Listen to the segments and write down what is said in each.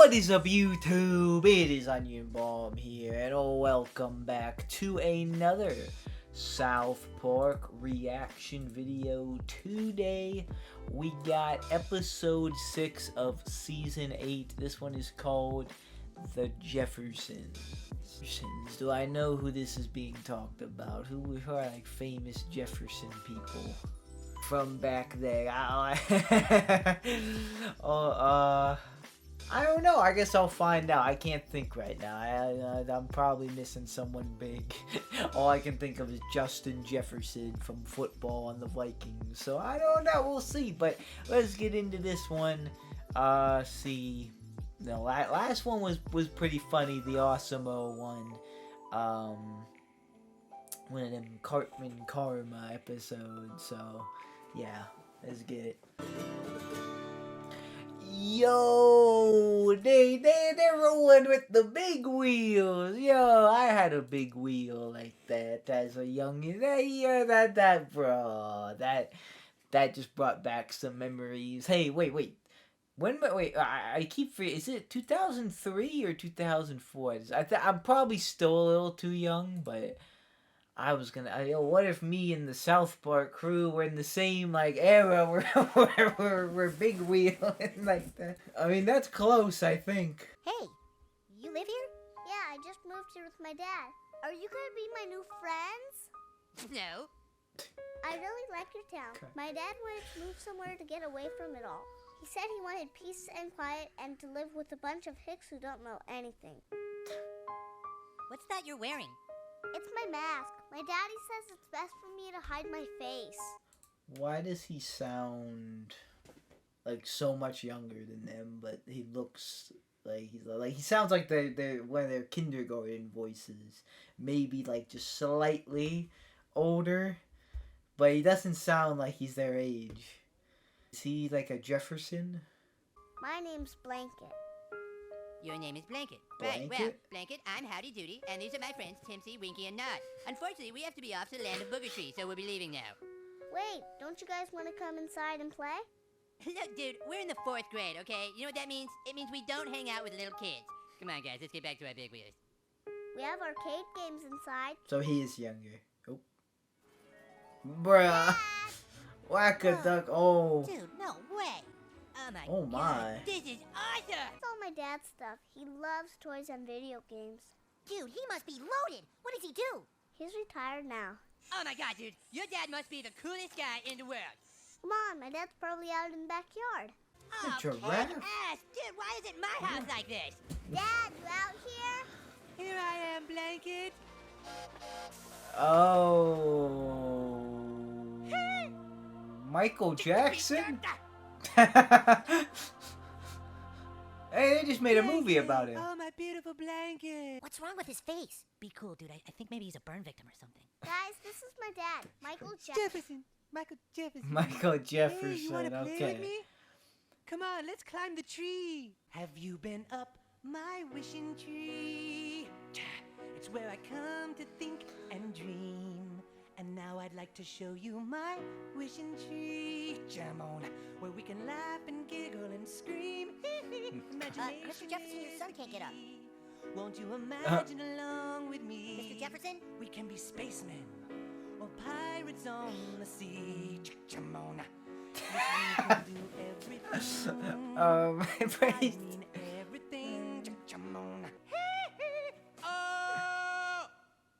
What is up, YouTube? It is Onion Bomb here, and welcome back to another South Park reaction video. Today, we got episode 6 of season 8. This one is called The Jeffersons. Do I know who this is being talked about? Who are like famous Jefferson people from back there? I don't know. I guess I'll find out. I can't think right now. I'm probably missing someone big. All I can think of is Justin Jefferson from football on the Vikings. So I don't know. We'll see. But let's get into this one. See. No, last one was pretty funny. The Awesome-O one. One of them Cartman Karma episodes. So yeah, let's get it. Yo, they're rolling with the big wheels. Yo, I had a big wheel like that as a youngin'. Yeah, bro, that just brought back some memories. Hey, wait. I keep forgetting. Is it 2003 or 2004? I'm probably still a little too young, but I was gonna. What if me and the South Park crew were in the same like era? We're big wheel and like that. I mean, that's close, I think. Hey, you live here? Yeah, I just moved here with my dad. Are you gonna be my new friends? No. I really like your town. Okay. My dad wanted to move somewhere to get away from it all. He said he wanted peace and quiet and to live with a bunch of hicks who don't know anything. What's that you're wearing? It's my mask. My daddy says it's best for me to hide my face. Why does he sound like so much younger than them? But he looks like he sounds like they're one of their kindergarten voices. Maybe like just slightly older, but he doesn't sound like he's their age. Is he like a Jefferson? My name's Blanket. Your name is Blanket. Blanket? Right, well, Blanket, I'm Howdy Doody, and these are my friends Timsy, Winky, and Nod. Unfortunately, we have to be off to the land of Booger Tree, so we'll be leaving now. Wait, don't you guys want to come inside and play? Look, dude, we're in the 4th grade, okay? You know what that means? It means we don't hang out with little kids. Come on, guys, let's get back to our big wheels. We have arcade games inside. So he is younger. Oh, bruh. Whack-a-duck. Oh. Dude, no way. Oh my Oh my. God, this is awesome! That's all my dad's stuff. He loves toys and video games. Dude, he must be loaded. What does he do? He's retired now. Oh my God, dude, your dad must be the coolest guy in the world. Come on, my dad's probably out in the backyard. Oh, A giraffe? ass. Dude, why isn't my house like this? Dad, you out here? Here I am, Blanket. Oh. Michael Jackson? Hey, they just made a movie about him. Oh, my beautiful Blanket. What's wrong with his face? Be cool, dude. I think maybe he's a burn victim or something. Guys, this is my dad, Michael Jackson. Jefferson. Michael Jefferson. Michael Hey, you Jefferson, wanna play okay. with me? Come on, let's climb the tree. Have you been up my wishing tree? It's where I come to think and dream. And now I'd like to show you my wishing tree. Jam on, where we can laugh and giggle and scream. Mr. Jefferson, your son can't get up. Won't you imagine along with me? Mr. Jefferson? We can be spacemen or pirates on the sea. Jam on. Yes, we can do everything. Praise. I mean everything. Jam on. Oh!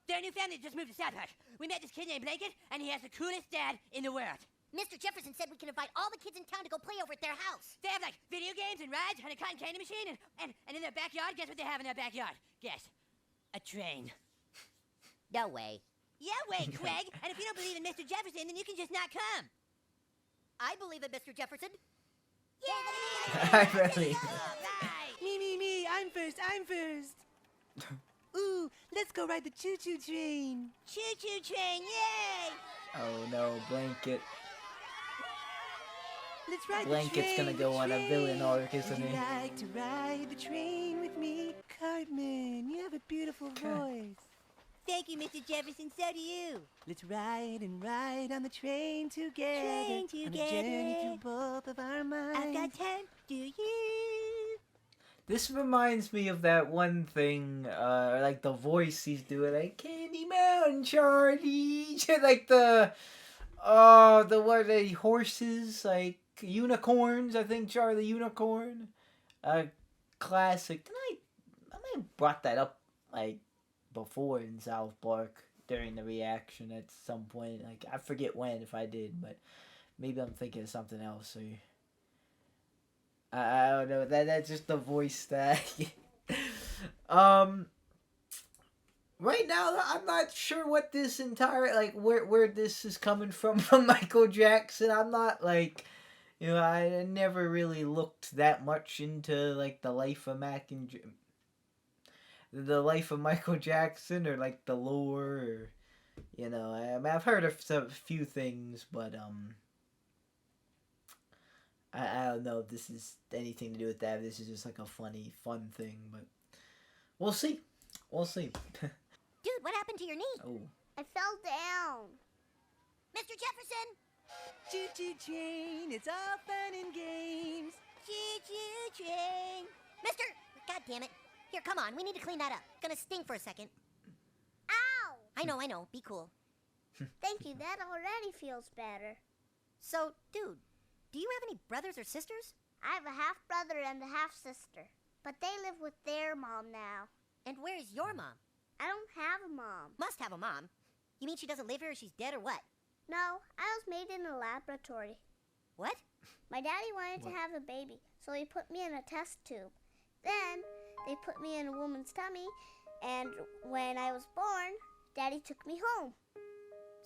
Their new family just moved to South Park. We met this kid named Blanket, and he has the coolest dad in the world. Mr. Jefferson said we can invite all the kids in town to go play over at their house. They have like video games and rides and a cotton candy machine, and in their backyard, guess what they have in their backyard? Guess. A train. No way. Yeah, wait, Craig. And if you don't believe in Mr. Jefferson, then you can just not come. I believe in Mr. Jefferson. I really. All right. Me, I'm first. Ooh, let's go ride the choo-choo train. Choo-choo train, yay! Oh no, Blanket. Let's ride Blanket's the train. gonna go on a villain arc, isn't Would he? you like to ride the train with me? Cartman, you have a beautiful voice. Thank you, Mr. Jefferson, so do you. Let's ride and ride on the train together. Train On a together. journey through both of our minds. I've got time, do you? This reminds me of that one thing, like the voice he's doing, like Candy Mountain Charlie, like the what are they, horses, like unicorns? I think Charlie Unicorn, classic. I might have brought that up like before in South Park during the reaction at some point. Like I forget when, if I did, but maybe I'm thinking of something else. So I don't know. That's just the voice that. um. Right now, I'm not sure what this entire like where this is coming from Michael Jackson. I'm not like, I never really looked that much into like the life of Michael Jackson, or like the lore, or I mean, I've heard of a few things, but I don't know if this is anything to do with that. This is just like a fun thing, but we'll see. We'll see. Dude, what happened to your knee? Oh. I fell down. Mr. Jefferson! Choo-choo train, it's all fun and games. Choo-choo train. Mister! God damn it. Here, come on. We need to clean that up. Gonna sting for a second. Ow! I know. Be cool. Thank you, that already feels better. So, dude, do you have any brothers or sisters? I have a half-brother and a half-sister, but they live with their mom now. And where's your mom? I don't have a mom. Must have a mom. You mean she doesn't live here or she's dead or what? No, I was made in a laboratory. What? My daddy wanted to have a baby, so he put me in a test tube. Then, they put me in a woman's tummy, and when I was born, Daddy took me home.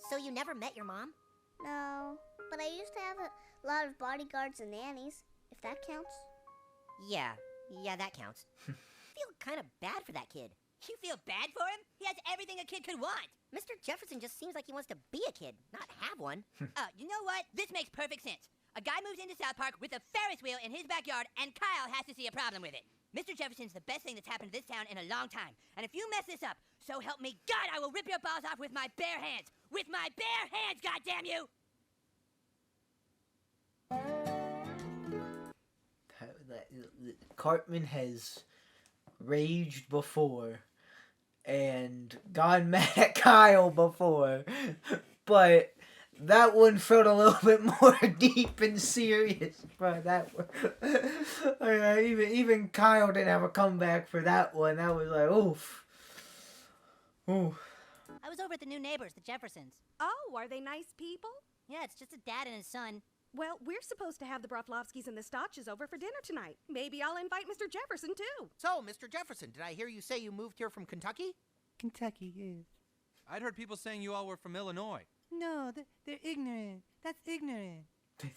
So you never met your mom? No, but I used to have a lot of bodyguards and nannies, if that counts. Yeah, that counts. Feel kind of bad for that kid. You feel bad for him? He has everything a kid could want. Mr. Jefferson just seems like he wants to be a kid, not have one. You know what? This makes perfect sense. A guy moves into South Park with a Ferris wheel in his backyard, and Kyle has to see a problem with it. Mr. Jefferson's the best thing that's happened to this town in a long time. And if you mess this up, so help me God, I will rip your balls off with my bare hands. With my bare hands, goddamn you! Cartman has raged before and gone mad at Kyle before, but that one felt a little bit more deep and serious, bro. That one, even Kyle didn't have a comeback for that one. That was like, oof. I was over at the new neighbors, the Jeffersons. Oh, are they nice people? Yeah, it's just a dad and his son. Well, we're supposed to have the Broflovskis and the Stotches over for dinner tonight. Maybe I'll invite Mr. Jefferson, too. So, Mr. Jefferson, did I hear you say you moved here from Kentucky? Kentucky, yes. I'd heard people saying you all were from Illinois. No, they're ignorant. That's ignorant.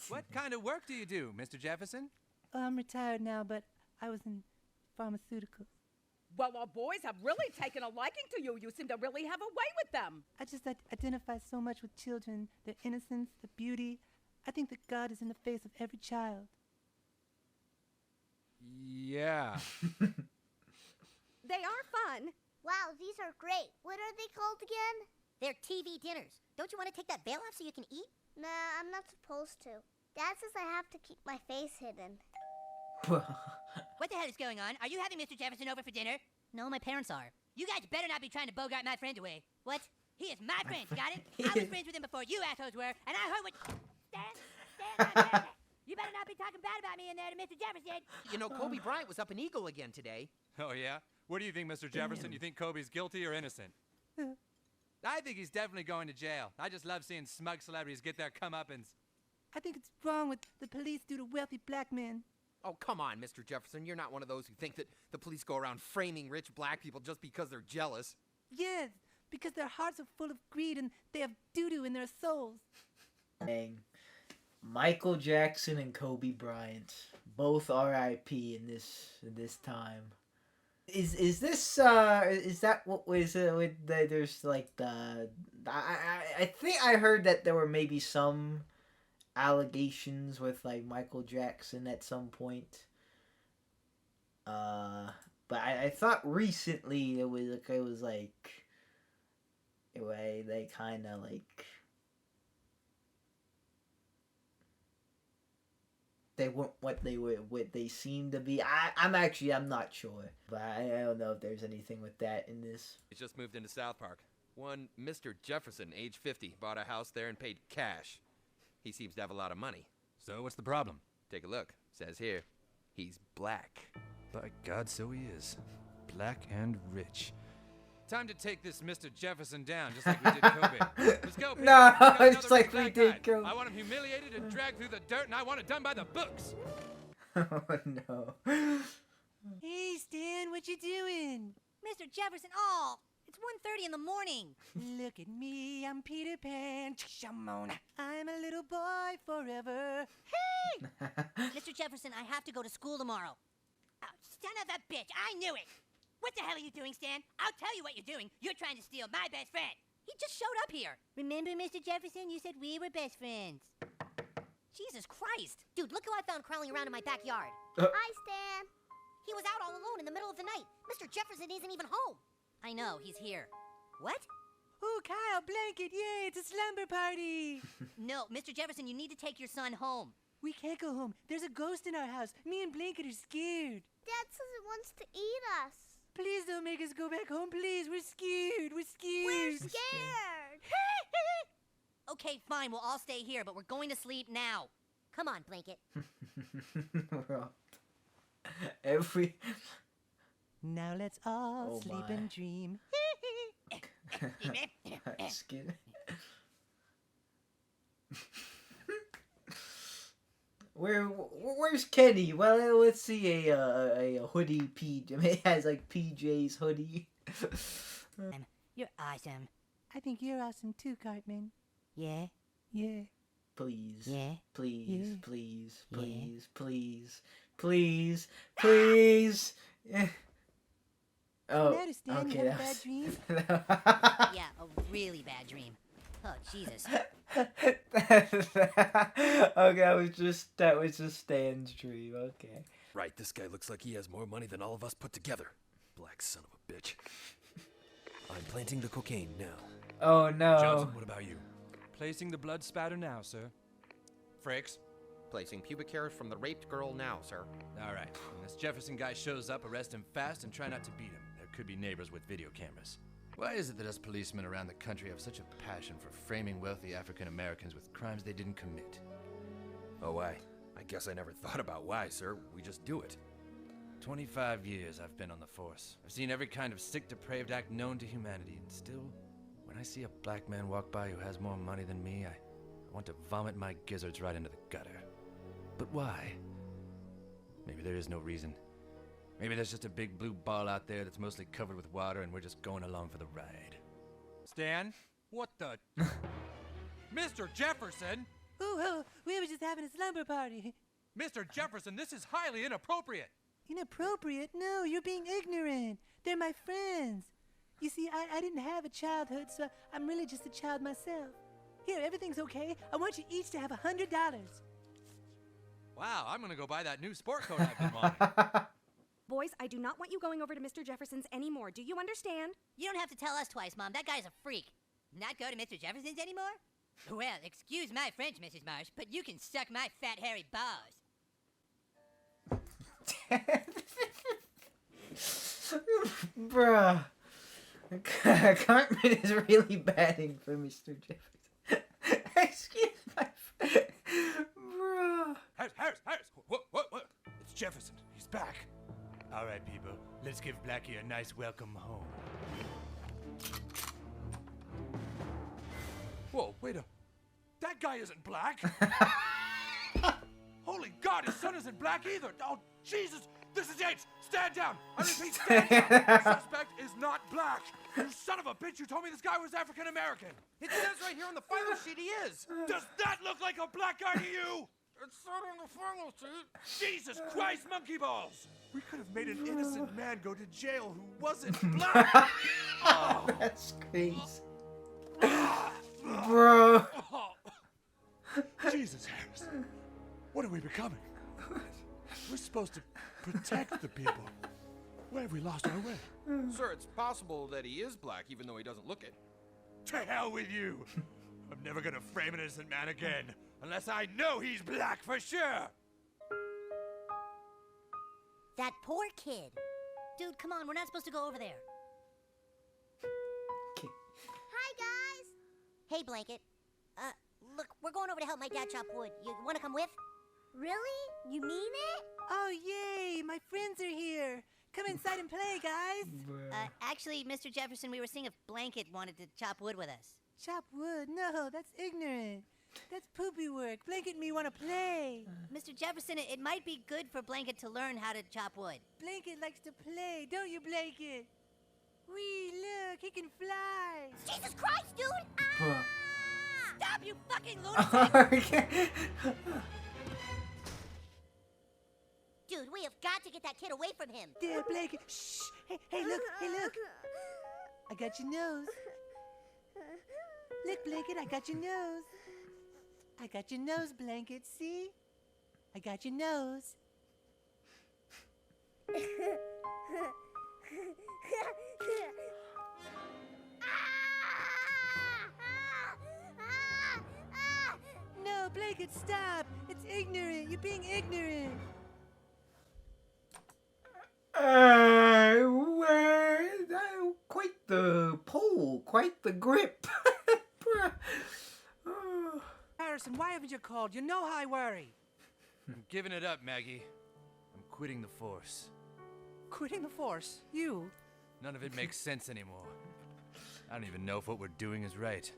What kind of work do you do, Mr. Jefferson? I'm retired now, but I was in pharmaceuticals. Well, our boys have really taken a liking to you. You seem to really have a way with them. I just identify so much with children, their innocence, their beauty. I think that God is in the face of every child. Yeah. They are fun. Wow, these are great. What are they called again? They're TV dinners. Don't you want to take that veil off so you can eat? Nah, I'm not supposed to. Dad says I have to keep my face hidden. What the hell is going on? Are you having Mr. Jefferson over for dinner? No, my parents are. You guys better not be trying to bogart my friend away. What? He is my friend, got it? I was friends with him before you assholes were, and I heard what... Stand. You better not be talking bad about me in there to Mr. Jefferson. You know, Kobe Bryant was up in Eagle again today. Oh, yeah? What do you think, Mr. Jefferson? You think Kobe's guilty or innocent? I think he's definitely going to jail. I just love seeing smug celebrities get their comeuppance. I think it's wrong what the police do to wealthy black men. Oh, come on, Mr. Jefferson. You're not one of those who think that the police go around framing rich black people just because they're jealous. Yes, because their hearts are full of greed and they have doo-doo in their souls. Dang. Michael Jackson and Kobe Bryant, both R.I.P. in this time. Is this is that what was with there's like I think I heard that there were maybe some allegations with like Michael Jackson at some point. But I thought recently it was like anyway, they kind of like they weren't what they seemed to be. I'm not sure, but I don't know if there's anything with that in this. He just moved into South Park. One Mr. Jefferson, age 50, bought a house there and paid cash. He seems to have a lot of money. So what's the problem? Take a look. Says here, he's black. By God, so he is. Black and rich. Time to take this Mr. Jefferson down, just like we did Kobe. Let's go, people. No, We got another it's like rich we black did guy. Kobe. I want him humiliated and dragged through the dirt, and I want it done by the books. Oh no. Hey, Stan, what you doing? Mr. Jefferson, oh, it's 1:30 in the morning. Look at me, I'm Peter Pan. Shamona. I'm a little boy forever. Mr. Jefferson, I have to go to school tomorrow. Oh, son of a bitch, I knew it! What the hell are you doing, Stan? I'll tell you what you're doing. You're trying to steal my best friend. He just showed up here. Remember, Mr. Jefferson? You said we were best friends. Jesus Christ. Dude, look who I found crawling around in my backyard. Hi, Stan. He was out all alone in the middle of the night. Mr. Jefferson isn't even home. I know, he's here. What? Oh, Kyle, blanket, yay, it's a slumber party. No, Mr. Jefferson, you need to take your son home. We can't go home. There's a ghost in our house. Me and Blanket are scared. Dad says it wants to eat us. Please don't make us go back home, please. We're scared. We're scared. We're scared. Okay, fine, we'll all stay here, but we're going to sleep now. Come on, Blanket. Every. Now let's all Oh sleep my. and dream. Skin. Where's Kenny? Well, let's see a hoodie It has like PJ's hoodie. You're awesome. I think you're awesome too, Cartman. Yeah? Yeah. Please. Yeah? Please, Yeah. please, Yeah. please, please, please, please. Yeah. Oh, Matter, Stan? okay. You have a that bad was- dream? Yeah, a really bad dream. Oh, Jesus. Okay, that was just Stan's dream. Okay. Right, this guy looks like he has more money than all of us put together. Black son of a bitch. I'm planting the cocaine now. Oh no. Johnson, what about you? Placing the blood spatter now, sir. Frakes? Placing pubic hairs from the raped girl now, sir. All right. When this Jefferson guy shows up, arrest him fast and try not to beat him. There could be neighbors with video cameras. Why is it that us policemen around the country have such a passion for framing wealthy African Americans with crimes they didn't commit? Oh, why? I guess I never thought about why, sir. We just do it. 25 years I've been on the force. I've seen every kind of sick, depraved act known to humanity, and still, when I see a black man walk by who has more money than me, I want to vomit my gizzards right into the gutter. But why? Maybe there is no reason. Maybe there's just a big blue ball out there that's mostly covered with water and we're just going along for the ride. Stan? What the? Mr. Jefferson? Oh, we were just having a slumber party. Mr. Jefferson, this is highly inappropriate. Inappropriate? No, you're being ignorant. They're my friends. You see, I didn't have a childhood, so I'm really just a child myself. Here, everything's okay. I want you each to have $100. Wow, I'm gonna go buy that new sport coat I've been wanting. Boys, I do not want you going over to Mr. Jefferson's anymore. Do you understand? You don't have to tell us twice, Mom. That guy's a freak. Not go to Mr. Jefferson's anymore? Well, excuse my French, Mrs. Marsh, but you can suck my fat, hairy balls. Bruh. Cartman is really batting for Mr. Jefferson. Excuse my Bruh. Harris! What? It's Jefferson. He's back. All right, people. Let's give Blackie a nice welcome home. Whoa, wait a... That guy isn't black! Holy God, his son isn't black either! Oh, Jesus! This is it! Stand down! I repeat, stand down! The suspect is not black! You son of a bitch, you told me this guy was African American! It says right here on the final sheet he is. Does that look like a black guy to you? It's not on the final sheet. Jesus Christ, monkey balls! We could have made an innocent man go to jail who wasn't black! Oh. That's crazy. Bro. Jesus, Harris. What are we becoming? We're supposed to protect the people. Where have we lost our way? Sir, it's possible that he is black even though he doesn't look it. To hell with you! I'm never gonna frame an innocent man again, unless I know he's black for sure! That poor kid. Dude, come on, we're not supposed to go over there. Hi, guys. Hey, Blanket. Look, we're going over to help my dad chop wood. You want to come with? Really? You mean it? Oh, yay! My friends are here. Come inside and play, guys. Actually, Mr. Jefferson, we were seeing if Blanket wanted to chop wood with us. Chop wood? No, that's ignorant. That's poopy work. Blanket and me want to play. Mr. Jefferson, it might be good for Blanket to learn how to chop wood. Blanket likes to play, don't you, Blanket? Wee, look, he can fly. Jesus Christ, dude! Bruh. Stop, you fucking lunatic! Dude, we have got to get that kid away from him. There, Blanket. Shh. Hey, look, I got your nose. Look, Blanket, I got your nose. I got your nose, Blanket, see? I got your nose. No, Blanket, stop. It's ignorant. You're being ignorant. Quite the pull, quite the grip. Bruh. Harrison, why haven't you called? You know how I worry. I'm giving it up, Maggie. I'm quitting the force. Quitting the force? You? None of it makes sense anymore. I don't even know if what we're doing is right.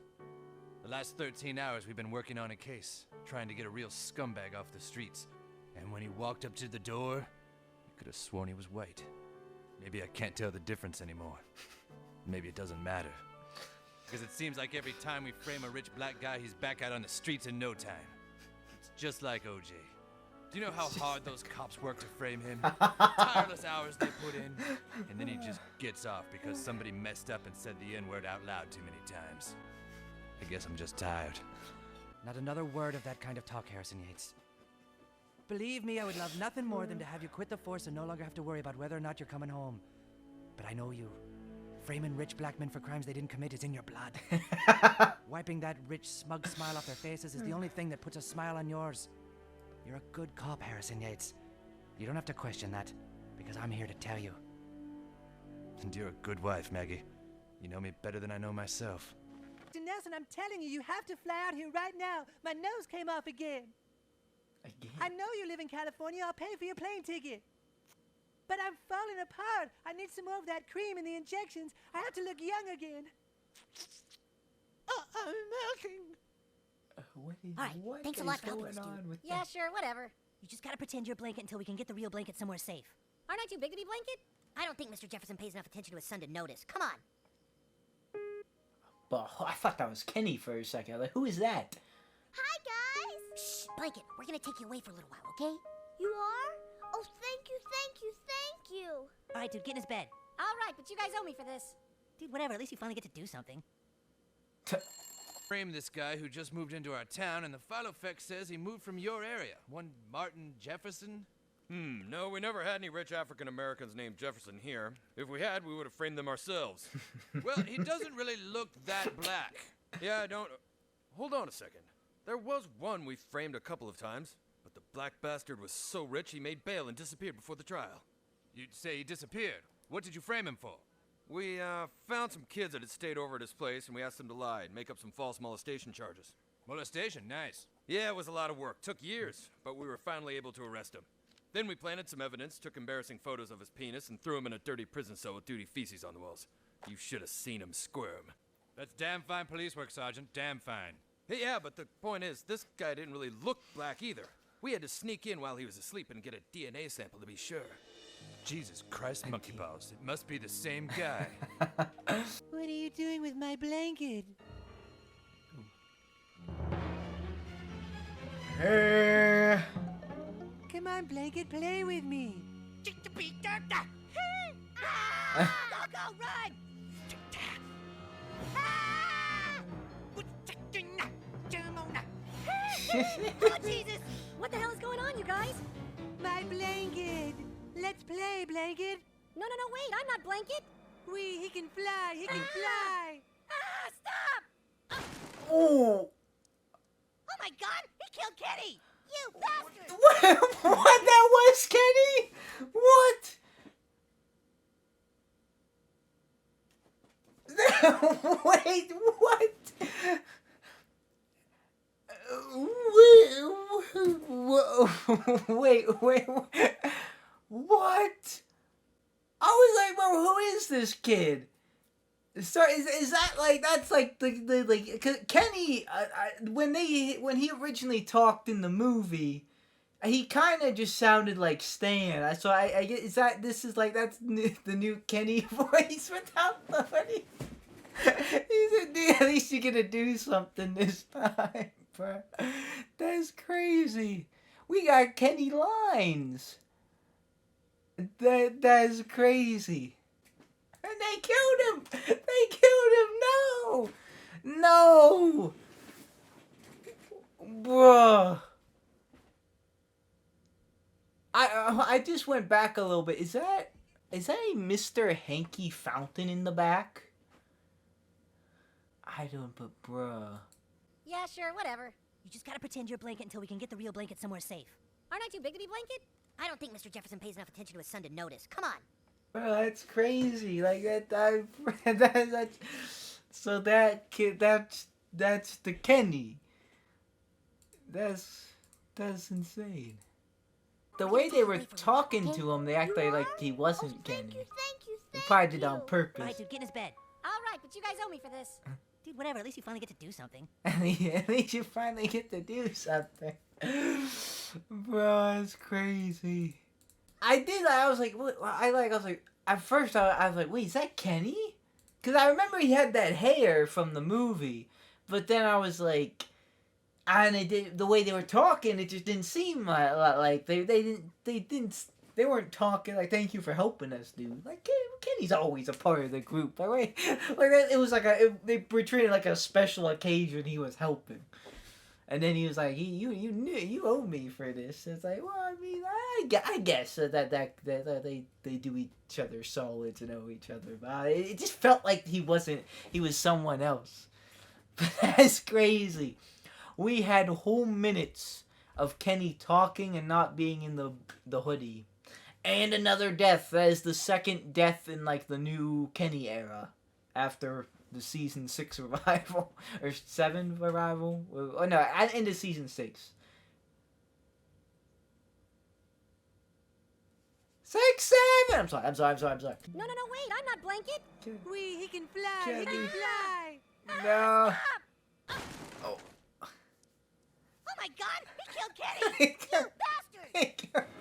The last 13 hours we've been working on a case, trying to get a real scumbag off the streets. And when he walked up to the door, I could have sworn he was white. Maybe I can't tell the difference anymore. Maybe it doesn't matter. Because it seems like every time we frame a rich black guy, he's back out on the streets in no time. It's just like OJ. Do you know how hard those cops work to frame him? Tireless hours they put in, and then he just gets off because somebody messed up and said the N-word out loud too many times. I guess I'm just tired. Not another word of that kind of talk, Harrison Yates. Believe me, I would love nothing more than to have you quit the force and no longer have to worry about whether or not you're coming home. But I know you. Framing rich black men for crimes they didn't commit is in your blood. Wiping that rich, smug smile off their faces is the only thing that puts a smile on yours. You're a good cop, Harrison Yates. You don't have to question that, because I'm here to tell you. And you're a good wife, Maggie. You know me better than I know myself. Mr. Nelson, I'm telling you, you have to fly out here right now. My nose came off again. I know you live in California. I'll pay for your plane ticket. But I'm falling apart. I need some more of that cream and the injections. I have to look young again. I'm melting. All right, thanks a lot for helping us, dude. Yeah, sure, whatever. You just gotta pretend you're Blanket until we can get the real Blanket somewhere safe. Aren't I too big to be Blanket? I don't think Mr. Jefferson pays enough attention to his son to notice. Come on. But I thought that was Kenny for a second. Like, who is that? Hi, guys. Shh, Blanket, we're gonna take you away for a little while, okay? You are? Oh, thank you, thank you, thank you. All right, dude, get in his bed. All right, but you guys owe me for this. Dude, whatever, at least you finally get to do something. Frame this guy who just moved into our town, and the file effect says he moved from your area. One Martin Jefferson? No, we never had any rich African Americans named Jefferson here. If we had, we would have framed them ourselves. Well, he doesn't really look that black. Yeah, I don't... Hold on a second. There was one we framed a couple of times, but the black bastard was so rich he made bail and disappeared before the trial. You'd say he disappeared. What did you frame him for? We, found some kids that had stayed over at his place, and we asked them to lie and make up some false molestation charges. Molestation, nice. Yeah, it was a lot of work. Took years, but we were finally able to arrest him. Then we planted some evidence, took embarrassing photos of his penis, and threw him in a dirty prison cell with duty feces on the walls. You should have seen him squirm. That's damn fine police work, Sergeant. Damn fine. Hey, yeah, but the point is, this guy didn't really look black either. We had to sneak in while he was asleep and get a DNA sample to be sure. Jesus Christ, monkey balls. It must be the same guy. What are you doing with my blanket? Come on, blanket, play with me. Go, go, run! Oh, Jesus! What the hell is going on, you guys? My blanket. Let's play, blanket. No, wait, I'm not Blanket. He can fly, he can fly. Stop! Oh! Oh my God! He killed Kenny! You bastard! What? That was Kenny? What? Wait, what? Wait, what? I was like, well, who is this kid? So is that like, that's like the like, 'cause Kenny, when he originally talked in the movie, he kind of just sounded like Stan. So I get, is that, this is like, that's the new Kenny voice without the hoodie? He said, dude, at least you're gonna do something this time, bro. That's crazy. We got Kenny lines. That's crazy. And they killed him. They killed him. No. Bruh. I just went back a little bit. Is that a Mr. Hanky fountain in the back? I don't, but bruh. Yeah, sure, whatever. You just gotta pretend you're Blanket until we can get the real Blanket somewhere safe. Aren't I too big to be Blanket? I don't think Mr. Jefferson pays enough attention to his son to notice. Come on. Bro, that's crazy. Like that so that kid, that's the Kenny. That's insane. The way they were talking to him, they acted like he wasn't Kenny. Thank you. They probably did it on purpose. Alright, dude, get in his bed. All right, but you guys owe me for this. Dude, whatever, at least you finally get to do something. At least you finally get to do something. Bro, it's crazy. I was like, what? At first I was like, wait, is that Kenny? Because I remember he had that hair from the movie. But then I was like, and the way they were talking, it just didn't seem like they weren't talking like, thank you for helping us, dude. Like, Kenny's always a part of the group. Like it was like they portrayed it like a special occasion he was helping. And then he was like, you knew, you owe me for this. It's like, well, I mean, I guess that they do each other solid to know each other. But it just felt like he was someone else. But that's crazy. We had whole minutes of Kenny talking and not being in the hoodie. And another death. That is the second death in like the new Kenny era. After the season 6 revival. Or 7 revival. Oh no, into season 6. 6, 7! I'm sorry. No, wait, I'm not Blanket. Wee, he can fly. He can fly. No. Oh my god, he killed Kenny! You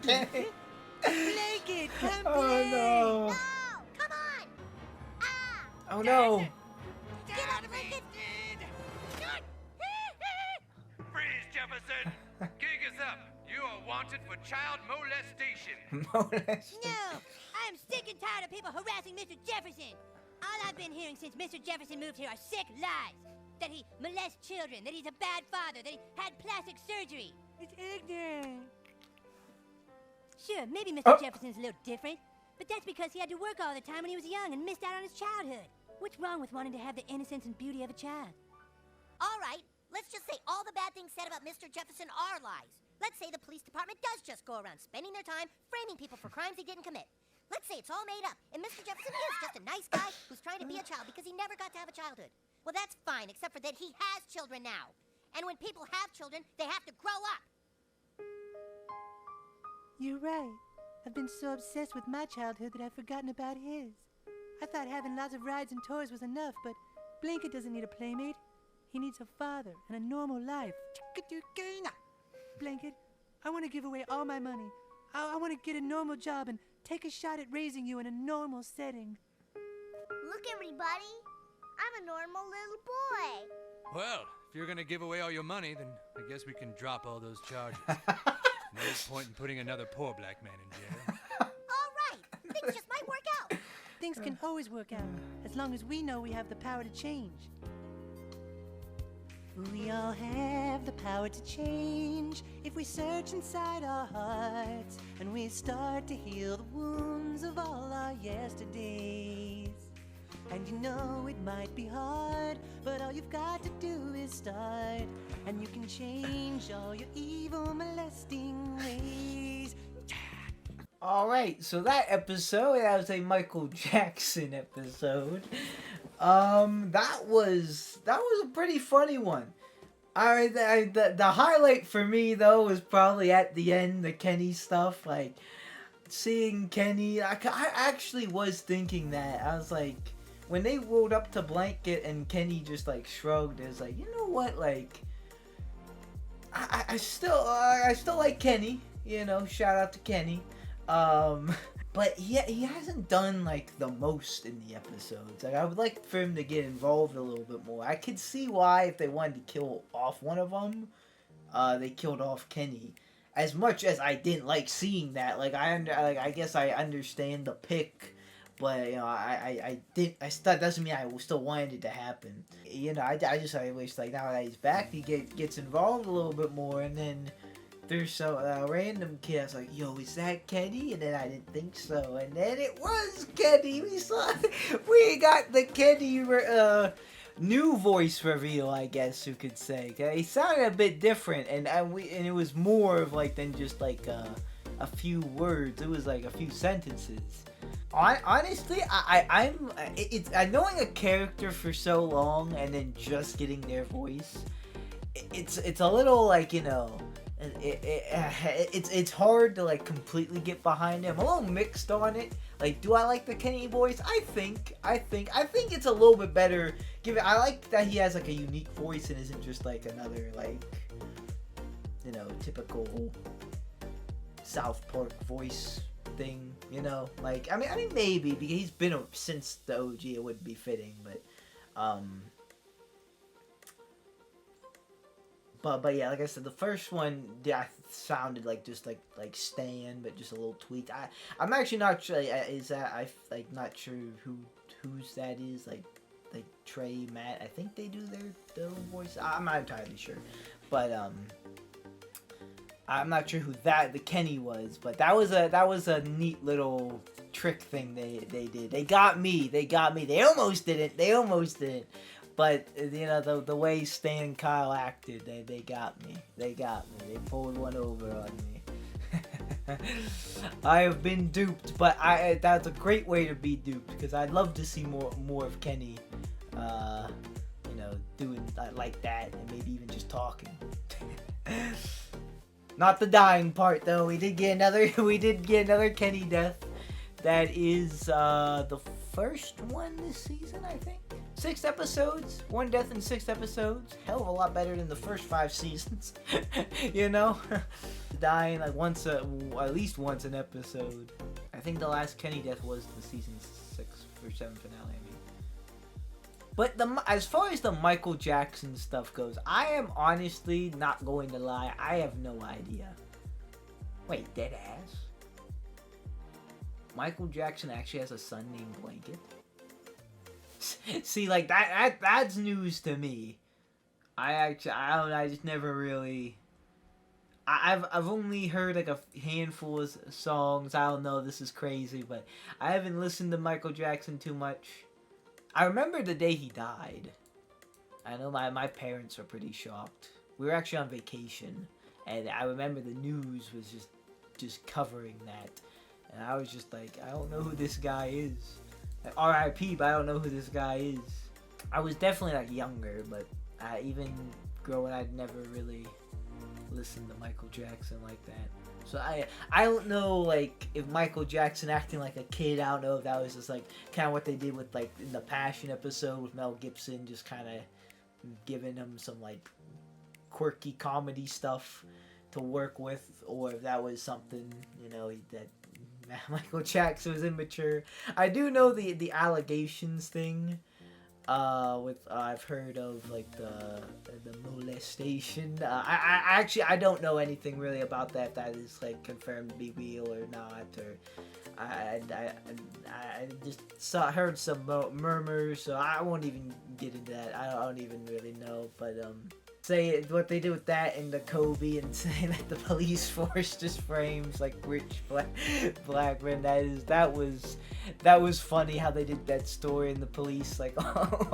bastard! Blanket, come Oh play. no. No, come on. Ah, Oh no. get up, Blanket. Freeze, Jefferson! Gig is up. You are wanted for child molestation. No, I am sick and tired of people harassing Mr. Jefferson. All I've been hearing since Mr. Jefferson moved here are sick lies. That he molests children, that he's a bad father, that he had plastic surgery. It's ignorant. Sure, maybe Mr. Jefferson's a little different, but that's because he had to work all the time when he was young and missed out on his childhood. What's wrong with wanting to have the innocence and beauty of a child? All right, let's just say all the bad things said about Mr. Jefferson are lies. Let's say the police department does just go around spending their time framing people for crimes they didn't commit. Let's say it's all made up, and Mr. Jefferson is just a nice guy who's trying to be a child because he never got to have a childhood. Well, that's fine, except for that he has children now. And when people have children, they have to grow up. You're right. I've been so obsessed with my childhood that I've forgotten about his. I thought having lots of rides and toys was enough, but Blanket doesn't need a playmate. He needs a father and a normal life. Blanket, I want to give away all my money. I want to get a normal job and take a shot at raising you in a normal setting. Look, everybody. I'm a normal little boy. Well, if you're gonna give away all your money, then I guess we can drop all those charges. No point in putting another poor black man in jail. All right, things just might work out. Things can always work out, as long as we know we have the power to change. We all have the power to change if we search inside our hearts and we start to heal the wounds of all our yesterdays. And you know it might be hard, but all you've got to do is start. And you can change all your evil molesting ways. Alright, so that was a Michael Jackson episode. That was a pretty funny one. Alright, the highlight for me though was probably at the end, the Kenny stuff, like seeing Kenny. I actually was thinking that. I was like, when they rolled up to Blanket and Kenny just like shrugged, it was like, you know what, like I still like Kenny, you know, shout out to Kenny. But he hasn't done like the most in the episodes. Like, I would like for him to get involved a little bit more. I could see why if they wanted to kill off one of them, they killed off Kenny. As much as I didn't like seeing that, I guess I understand the pick, but you know, that doesn't mean I still wanted it to happen. You know, I wish like now that he's back, he gets involved a little bit more, and then there's some random kid. I was like, yo, is that Kenny? And then I didn't think so, and then it was Kenny. We got the Kenny new voice reveal, I guess you could say. He sounded a bit different, and it was more of like than just like a few words. It was like a few sentences. Honestly, it's knowing a character for so long and then just getting their voice. It's a little like, you know, it's hard to like completely get behind him. I'm a little mixed on it. Like, do I like the Kenny voice? I think it's a little bit better. I like that he has like a unique voice and isn't just like another like, you know, typical South Park voice thing. You know, like I mean maybe because he's been since the OG, it would be fitting, but But yeah, like I said, the first one sounded like just like Stan, but just a little tweak. I'm actually not sure. Not sure whose that is. Like Trey, Matt. I think they do their own voice. I'm not entirely sure, but I'm not sure who the Kenny was. But that was a neat little trick thing they did. They got me. They almost didn't. But, you know, the way Stan and Kyle acted, they got me. They pulled one over on me. I have been duped, but that's a great way to be duped, because I'd love to see more of Kenny, you know, doing like that, and maybe even just talking. Not the dying part, though. We did get another Kenny death. That is the first one this season, I think. 6 episodes, 1 death in 6 episodes. Hell of a lot better than the first 5 seasons. You know, dying like at least once an episode. I think the last Kenny death was the season 6 or 7 finale. I mean, but as far as the Michael Jackson stuff goes, I am honestly not going to lie. I have no idea. Wait, dead ass. Michael Jackson actually has a son named Blanket. See, like that's news to me. I just never really. I've only heard like a handful of songs. I don't know. This is crazy, but I haven't listened to Michael Jackson too much. I remember the day he died. I know my parents were pretty shocked. We were actually on vacation, and I remember the news was just covering that, and I was just like, I don't know who this guy is. Like, R.I.P., but I don't know who this guy is. I was definitely like younger, but even growing, I'd never really listened to Michael Jackson like that. So I don't know, like, if Michael Jackson acting like a kid, I don't know if that was just like kind of what they did with like in the Passion episode with Mel Gibson, just kind of giving him some like quirky comedy stuff to work with, or if that was something, you know, that Michael Jackson was immature. I do know the allegations thing. I've heard of like the molestation. I don't know anything really about that. If that is like confirmed to be real or not, or I just heard some murmurs. So I won't even get into that. I don't even really know. But say it, what they did with that and the Kobe, and saying that the police force just frames like rich black men. That was funny how they did that story, and the police like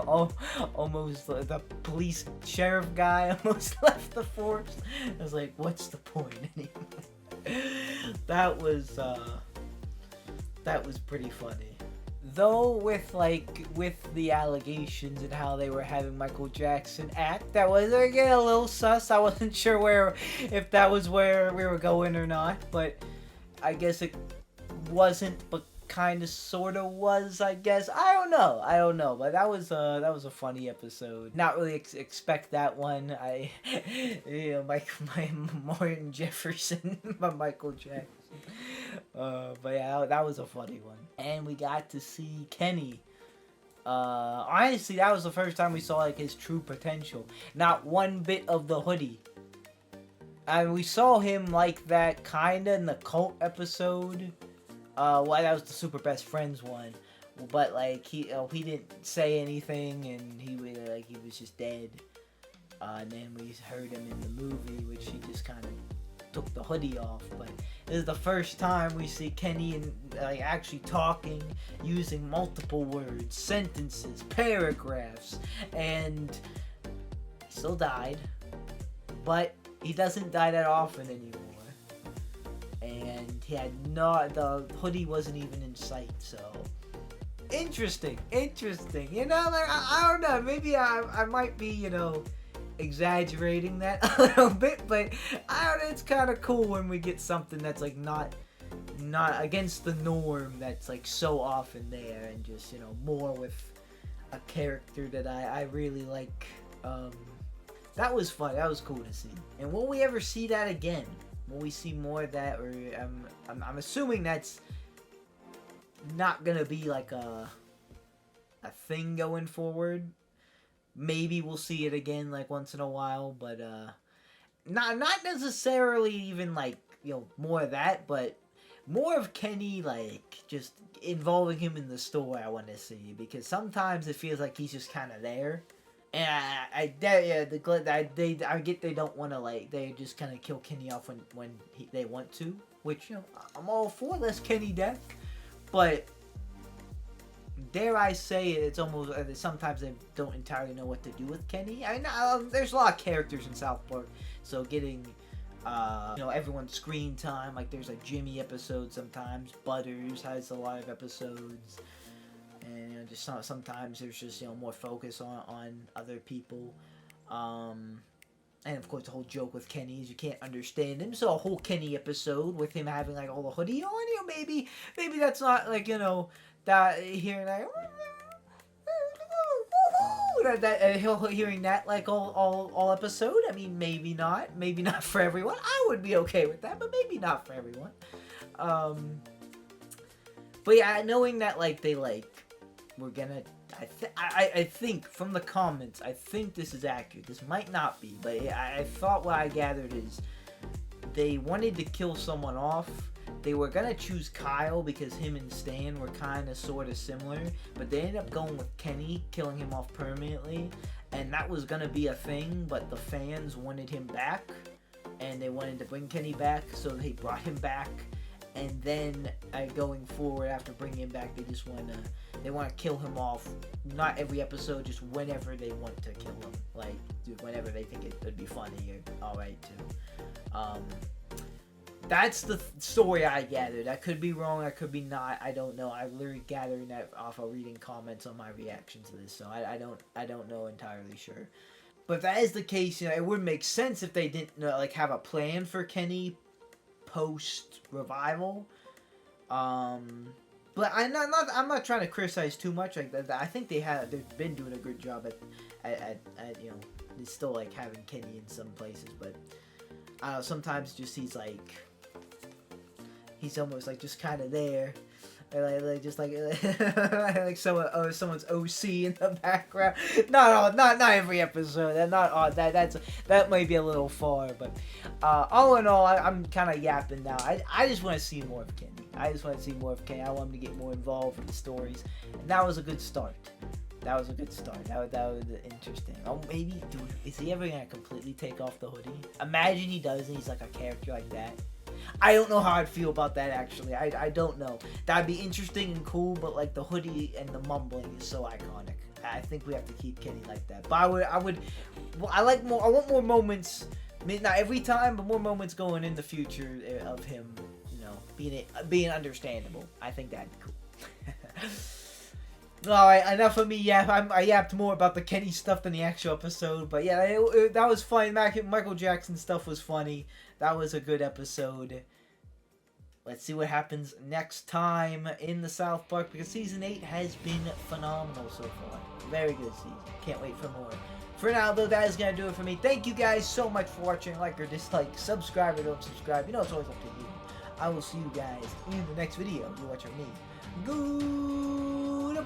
almost the police sheriff guy almost left the force. I was like, what's the point anyway? That was pretty funny. Though with the allegations and how they were having Michael Jackson act, that was again a little sus. I wasn't sure if that was where we were going or not, but I guess it wasn't, but kind of sort of was, I guess. I don't know, but that was a funny episode. Not really expect that one. My Martin Jefferson by Michael Jackson. But yeah, that was a funny one. And we got to see Kenny. Honestly, that was the first time we saw like his true potential. Not one bit of the hoodie. And we saw him like that kinda in the cult episode. Well, that was the Super Best Friends one. But like he didn't say anything, and he was just dead. And then we heard him in the movie, which he just kind of took the hoodie off. But this is the first time we see Kenny actually talking, using multiple words, sentences, paragraphs, and he still died, but he doesn't die that often anymore. And he had the hoodie wasn't even in sight, so interesting. You know, like I don't know, maybe I might be, exaggerating that a little bit, but I don't know, it's kind of cool when we get something that's like not against the norm, that's like so often there, and just more with a character that I really like. That was fun. That was cool to see. And will we ever see that again? Will we see more of that, or I'm assuming that's not gonna be like a thing going forward. Maybe we'll see it again like once in a while, but not necessarily even like more of that, but more of Kenny like just involving him in the story. I want to see, because sometimes it feels like he's just kind of there, and I get they don't want to they just kind of kill Kenny off when they want to, which I'm all for less Kenny death, but dare I say it, it's almost sometimes they don't entirely know what to do with Kenny. I mean, there's a lot of characters in South Park, so getting everyone's screen time, like there's a Jimmy episode sometimes, Butters has a lot of episodes, and just sometimes there's just more focus on other people, and of course the whole joke with Kenny is you can't understand him, so a whole Kenny episode with him having like all the hoodie on, maybe that's not like that hearing hearing that like all episode. I mean, maybe not for everyone. I would be okay with that, but maybe not for everyone. But yeah, knowing that like they we're gonna, I think from the comments, I think this is accurate. This might not be, but I thought what I gathered is they wanted to kill someone off. They were gonna choose Kyle because him and Stan were kind of sort of similar, but they ended up going with Kenny, killing him off permanently, and that was gonna be a thing, but the fans wanted him back, and they wanted to bring Kenny back, so they brought him back, and then going forward after bringing him back, they want to kill him off, not every episode, just whenever they want to kill him, like whenever they think it would be funny or alright too. That's the story I gathered. I could be wrong, I could be not, I don't know. I literally gathering that off of reading comments on my reaction to this, so I don't know entirely sure. But if that is the case, it would make sense if they didn't have a plan for Kenny post revival. But I'm not trying to criticize too much. Like I think they've been doing a good job at still like having Kenny in some places, but I don't know, sometimes just he's almost like just kind of there, like just like like someone's OC in the background. Not every episode. That might be a little far, but all in all, I'm kind of yapping now. I just want to see more of Kenny. I want him to get more involved with the stories, and that was a good start. That was a good start. That was interesting. Oh, maybe, dude, is he ever gonna completely take off the hoodie? Imagine he does and he's like a character like that. I don't know how I'd feel about that, actually. I don't know. That'd be interesting and cool, but like the hoodie and the mumbling is so iconic. I think we have to keep Kenny like that. But I want more moments. I mean, not every time, but more moments going in the future of him, you know, being understandable. I think that'd be cool. Alright, enough of me. Yeah, I yapped more about the Kenny stuff than the actual episode. But yeah, that was fun. Michael Jackson stuff was funny. That was a good episode. Let's see what happens next time in the South Park, because Season 8 has been phenomenal so far. Very good season. Can't wait for more. For now, though, that is going to do it for me. Thank you guys so much for watching. Like or dislike, subscribe or don't subscribe. You know, it's always up to you. I will see you guys in the next video. You watch me. Goodbye.